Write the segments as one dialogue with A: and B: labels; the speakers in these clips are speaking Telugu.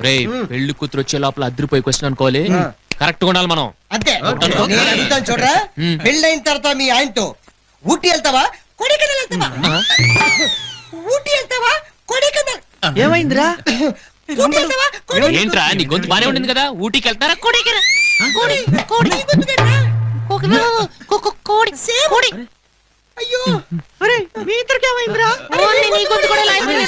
A: రే పెళ్లి కూతురు వచ్చే లోపల అద్దరిపోయి క్వశ్చన్ అనుకోవాలి. కరెక్ట్ గా ఉండాలి మనం.
B: అంతే నేను అడుగుతాను చూడరా. పెళ్ళైన తర్వాత మీ ఆయనతో ఊటీ వెళ్తావా కొడైకెనాల్ వెళ్తావా? ఊటీ వెళ్తావా కొడైకెనాల్?
C: ఏమైందిరా?
B: ఊటీ వెళ్తావా కొడైకెనాల్?
A: ఏంట్రా నీ గొంతు బానే ఉండింది కదా, ఊటీకి వెళ్తారా కొడైకెనాల్?
B: అయ్యో
C: అరే మీ ఇద్దరికి ఏమైందిరా?
A: నీ గొంతు కూడా ఇలా అయిపోయింది.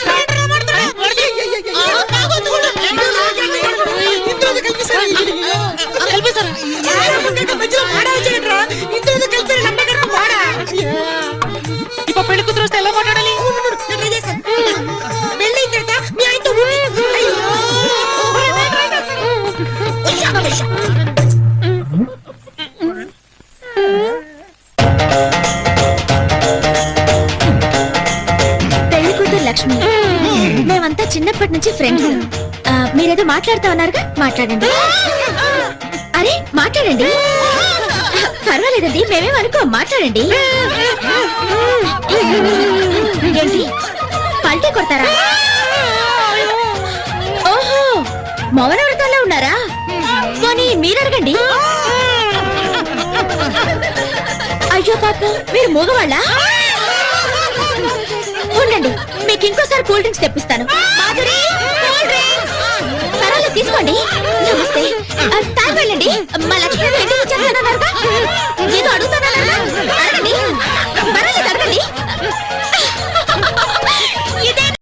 A: ఇప్పుడు పెళ్లి కూతురు వస్తే ఎలా మాట్లాడాలి?
D: పెళ్లి కూతురు లక్ష్మి, మేమంతా చిన్నప్పటి నుంచి ఫ్రెండ్స్. మీరేదో మాట్లాడుతా ఉన్నారుగా, మాట్లాడండి. అరే మాట్లాడండి, పర్వాలేదండి, మేమేం అనుకో, మాట్లాడండి. ఏంటి పల్టీ కొడతారా? ఓహో మౌన వ్రతాల్లో ఉన్నారా? పోనీ మీరు అడగండి. అయ్యో పాపం, మీరు మూగవాళ్ళ? ఉండండి, మీకు ఇంకోసారి కూల్ డ్రింక్స్ తెప్పిస్తాను. Madhuri, cool drinks. పర్వాలేదు తీసుకోండి. నమస్తే. తాగి వెళ్ళండి. మా లక్ష్మి ఎందుకు వచ్చేస్తానన్నారుగా? నేను అడుగుతానన్నా, అడగండి. పర్వాలేదు అడగండి.